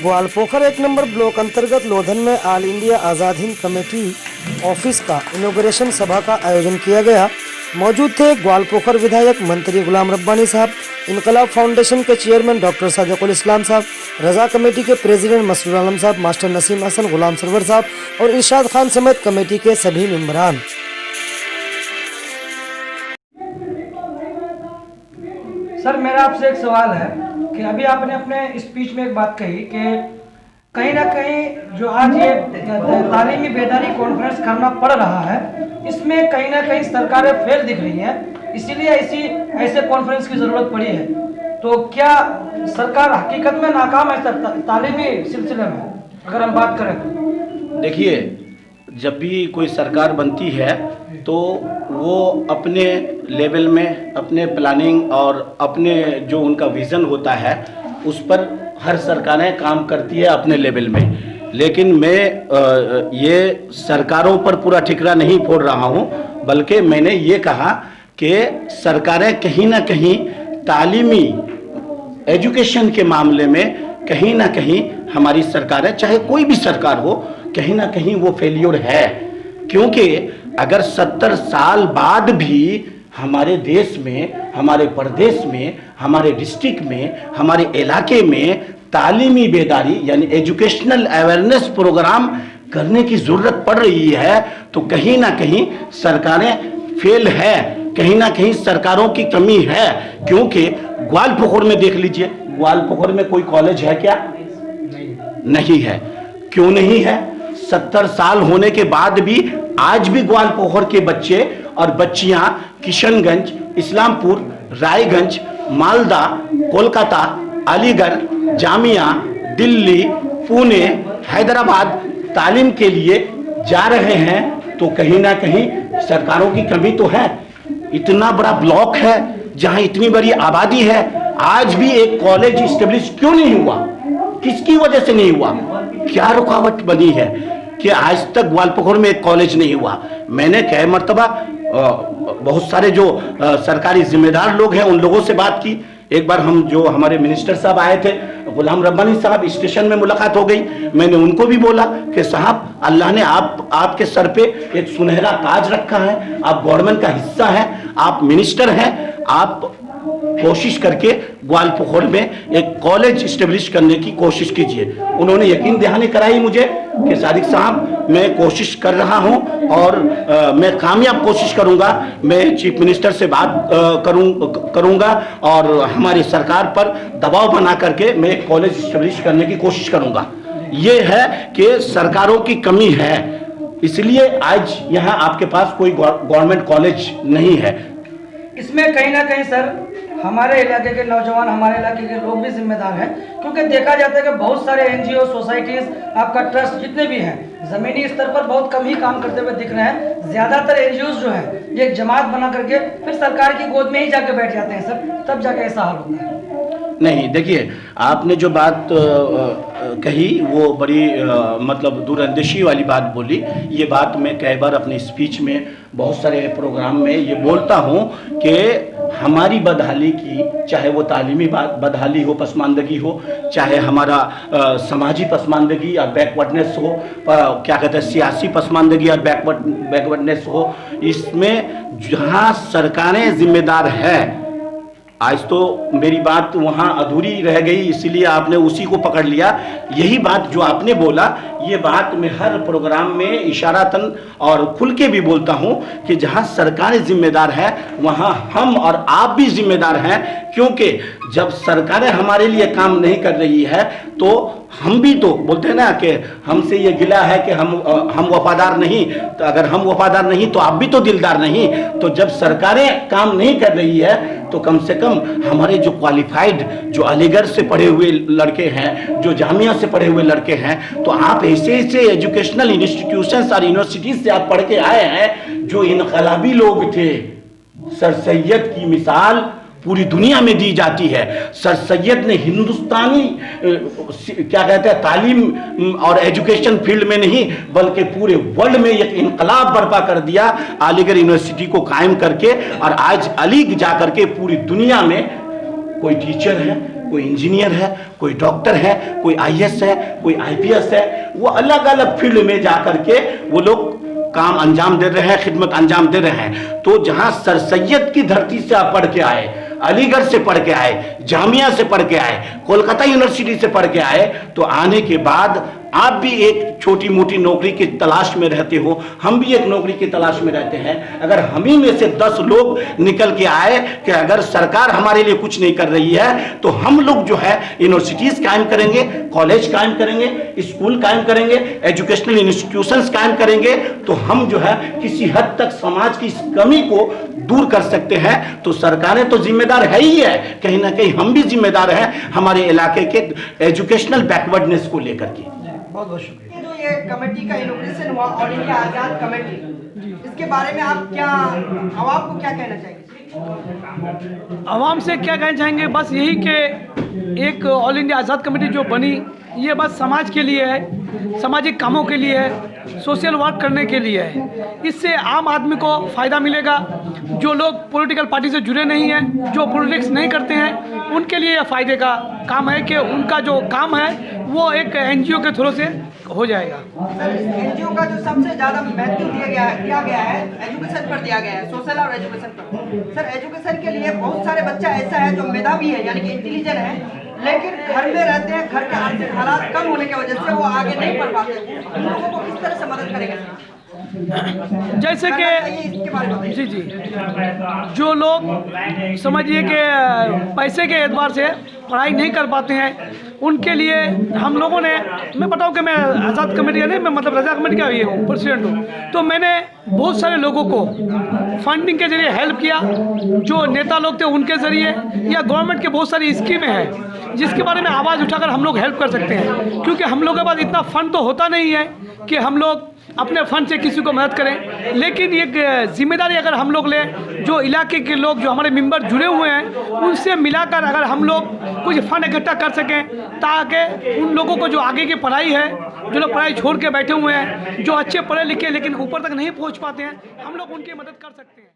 Gwalpokhar 1 number block अंतर्गत लोधन में all India Azad Hind committee office का इनॉग्रेशन सभा का आयोजन किया गया। मौजूद थे ग्वालपोखर विधायक मंत्री गुलाम रब्बानी साहब, इनकलाब फाउंडेशन के चेयरमैन डॉक्टर सादिकुल इस्लाम साहब, रजा कमेटी के प्रेसिडेंट मसरूर आलम साहब, मास्टर नसीम हसन, गुलाम सरवर साहब और इरशाद खान समेत कमेटी के सभी मेंबरान। सर, मेरा आपसे एक सवाल है कि अभी आपने अपने स्पीच में एक बात कही कि कहीं ना कहीं जो आज ये तालीमी बेदारी कॉन्फ्रेंस करना पड़ रहा है, इसमें कहीं ना कहीं सरकारें फेल दिख रही हैं, इसीलिए ऐसे कॉन्फ्रेंस की ज़रूरत पड़ी है। तो क्या सरकार हकीकत में नाकाम है सर तालीमी सिलसिले में, अगर हम बात करें तो? देखिए, जब भी कोई सरकार बनती है तो वो अपने लेवल में अपने प्लानिंग और अपने जो उनका विज़न होता है उस पर हर सरकारें काम करती है अपने लेवल में। लेकिन मैं ये सरकारों पर पूरा ठिकरा नहीं फोड़ रहा हूँ, बल्कि मैंने ये कहा कि सरकारें कहीं ना कहीं तालीमी एजुकेशन के मामले में कहीं ना कहीं हमारी सरकारें, चाहे कोई भी सरकार हो, कहीं ना कहीं वो फेल्योर है। क्योंकि अगर 70 साल बाद भी हमारे देश में, हमारे प्रदेश में, हमारे डिस्ट्रिक्ट में, हमारे इलाके में तालीमी बेदारी यानी एजुकेशनल अवेयरनेस प्रोग्राम करने की ज़रूरत पड़ रही है, तो कहीं ना कहीं सरकारें फेल है, कहीं ना कहीं सरकारों की कमी है। क्योंकि ग्वालपोखर में देख लीजिए, ग्वालपोखर में कोई कॉलेज है क्या? नहीं है। क्यों नहीं है? 70 साल होने के बाद भी आज भी ग्वालपोखर के बच्चे और बच्चियां किशनगंज, इस्लामपुर, रायगंज, मालदा, कोलकाता, अलीगढ़, जामिया, दिल्ली, पुणे, हैदराबाद तालीम के लिए जा रहे हैं। तो कहीं ना कहीं सरकारों की कमी तो है। इतना बड़ा ब्लॉक है जहां इतनी बड़ी आबादी है, आज भी एक कॉलेज इस्टेब्लिश क्यों नहीं हुआ? किसकी वजह से नहीं हुआ? क्या रुकावट बनी है कि आज तक ग्वालपोखर में एक कॉलेज नहीं हुआ? मैंने कई मर्तबा बहुत सारे जो सरकारी जिम्मेदार लोग हैं उन लोगों से बात की। एक बार हम जो हमारे मिनिस्टर साहब आए थे, गुलाम रब्बानी साहब, स्टेशन में मुलाकात हो गई। मैंने उनको भी बोला कि साहब, अल्लाह ने आपके सर पे एक सुनहरा ताज रखा है, आप गवर्नमेंट का हिस्सा हैं, आप मिनिस्टर हैं, आप कोशिश करके ग्वालपोखर में एक कॉलेज इस्टेब्लिश करने की कोशिश कीजिए। उन्होंने यकीन दहानी कराई मुझे कि सादिक साहब, मैं कोशिश कर रहा हूं और मैं कामयाब कोशिश करूंगा। मैं चीफ मिनिस्टर से बात करूंगा और हमारी सरकार पर दबाव बना करके मैं एक कॉलेज इस्टेब्लिश करने की कोशिश करूंगा। ये है कि सरकारों की कमी है, इसलिए आज यहाँ आपके पास कोई गवर्नमेंट कॉलेज नहीं है। इसमें कहीं ना कहीं सर हमारे इलाके के नौजवान, हमारे इलाके के लोग भी जिम्मेदार हैं, क्योंकि देखा जाता है कि बहुत सारे एनजीओ, सोसाइटीज, आपका ट्रस्ट जितने भी हैं, ज़मीनी स्तर पर बहुत कम ही काम करते हुए दिख रहे हैं। ज़्यादातर एनजीओ जो हैं ये एक जमात बना करके फिर सरकार की गोद में ही जाके बैठ जाते हैं सर, तब जाके ऐसा हाल होता है। नहीं, देखिए, आपने जो बात कही वो बड़ी मतलब दूरंदेशी वाली बात बोली। ये बात मैं कई बार अपने स्पीच में, बहुत सारे प्रोग्राम में ये बोलता हूँ कि हमारी बदहाली की, चाहे वो तालीमी बदहाली हो, पसमानदगी हो, चाहे हमारा समाजी पसमानदगी और बैकवर्डनेस हो, क्या कहते हैं, सियासी पसमानदगी और बैकवर्डनेस हो, इसमें जहाँ सरकारें जिम्मेदार हैं, आज तो मेरी बात वहाँ अधूरी रह गई, इसीलिए आपने उसी को पकड़ लिया। यही बात जो आपने बोला, ये बात मैं हर प्रोग्राम में इशारातन और खुल के भी बोलता हूँ कि जहाँ सरकारें जिम्मेदार हैं वहाँ हम और आप भी जिम्मेदार हैं। क्योंकि जब सरकारें हमारे लिए काम नहीं कर रही है तो हम भी तो बोलते हैं ना कि हमसे ये गिला है कि हम वफादार नहीं, तो अगर हम वफादार नहीं तो आप भी तो दिलदार नहीं। तो जब सरकारें काम नहीं कर रही है तो कम से कम हमारे जो क्वालिफाइड, जो अलीगढ़ से पढ़े हुए लड़के हैं, जो जामिया से पढ़े हुए लड़के हैं, तो आप ऐसे एजुकेशनल इंस्टीट्यूशंस और यूनिवर्सिटीज से आप पढ़ के आए हैं जो इनकलाबी लोग थे। सर सैयद की मिसाल पूरी दुनिया में दी जाती है। सर सैयद ने हिंदुस्तानी क्या कहते हैं तालीम और एजुकेशन फील्ड में नहीं बल्कि पूरे वर्ल्ड में एक इनकलाब बर्पा कर दिया अलीगढ़ यूनिवर्सिटी को कायम करके। और आज अली जा करके पूरी दुनिया में कोई टीचर है, कोई इंजीनियर है, कोई डॉक्टर है, कोई आईएएस है, कोई आईपीएस है। वो अलग अलग फील्ड में जा करके वो लोग काम अंजाम दे रहे हैं, खिदमत अंजाम दे रहे हैं। तो जहां सर सैयद की धरती से आप पढ़ के आए, अलीगढ़ से पढ़ के आए, जामिया से पढ़ के आए, कोलकाता यूनिवर्सिटी से पढ़ के आए, तो आने के बाद आप भी एक छोटी मोटी नौकरी की तलाश में रहते हो, हम भी एक नौकरी की तलाश में रहते हैं। अगर हम ही में से 10 लोग निकल के आए कि अगर सरकार हमारे लिए कुछ नहीं कर रही है, तो हम लोग जो है यूनिवर्सिटीज कायम करेंगे, कॉलेज कायम करेंगे, स्कूल कायम करेंगे, एजुकेशनल इंस्टीट्यूशंस कायम करेंगे, तो हम जो है किसी हद तक समाज की इस कमी को दूर कर सकते हैं। तो सरकारें तो जिम्मेदार है ही है, कहीं ना कहीं हम भी जिम्मेदार हैं हमारे इलाके के एजुकेशनल बैकवर्डनेस को लेकर के। बहुत बहुत शुक्रिया। ये जो ये कमेटी का इनॉग्रेशन हुआ, ऑल इंडिया आजाद कमेटी, इसके बारे में आप क्या, आवाम को क्या कहना चाहेंगे? आवाम से क्या कहना चाहेंगे, बस यही कि एक ऑल इंडिया आज़ाद कमेटी जो बनी, ये बस समाज के लिए है, सामाजिक कामों के लिए है, सोशल वर्क करने के लिए है। इससे आम आदमी को फ़ायदा मिलेगा। जो लोग पॉलिटिकल पार्टी से जुड़े नहीं हैं, जो पॉलिटिक्स नहीं करते हैं, उनके लिए यह फ़ायदे का काम है कि उनका जो काम है वो एक एनजीओ के थ्रू से हो जाएगा। सर, एनजीओ का जो सबसे ज़्यादा महत्व दिया गया है एजुकेशन पर दिया गया है, सोशल और एजुकेशन पर। सर, एजुकेशन के लिए बहुत सारे बच्चा ऐसा है जो मेधावी है, यानी कि इंटेलिजेंट है, लेकिन घर में रहते हैं, घर के आर्थिक हालात कम होने की वजह से वो आगे नहीं पढ़ पाते। उन लोगों को किस तरह से मदद करेंगे? जैसे कि इसके बारे में जी जी, जो लोग समझिए कि पैसे के एतबार से पढ़ाई नहीं कर पाते हैं, उनके लिए हम लोगों ने, मैं बताऊं कि मैं आज़ाद कमेटी नहीं, मैं मतलब रजा कमेटी का भी हूँ, प्रेसिडेंट हूँ, तो मैंने बहुत सारे लोगों को फंडिंग के जरिए हेल्प किया। जो नेता लोग थे उनके ज़रिए, या गवर्नमेंट के बहुत सारी स्कीमें हैं जिसके बारे में आवाज़ उठाकर हम लोग हेल्प कर सकते हैं, क्योंकि हम लोगों के पास इतना फंड तो होता नहीं है कि हम लोग अपने फंड से किसी को मदद करें। लेकिन एक जिम्मेदारी अगर हम लोग लें, जो इलाके के लोग जो हमारे मेंबर जुड़े हुए हैं उनसे मिलाकर अगर हम लोग कुछ फंड इकट्ठा कर सकें, ताकि उन लोगों को जो आगे की पढ़ाई है, जो लोग पढ़ाई छोड़ के बैठे हुए हैं, जो अच्छे पढ़े लिखे लेकिन ऊपर तक नहीं पहुंच पाते हैं, हम लोग उनकी मदद कर सकते हैं।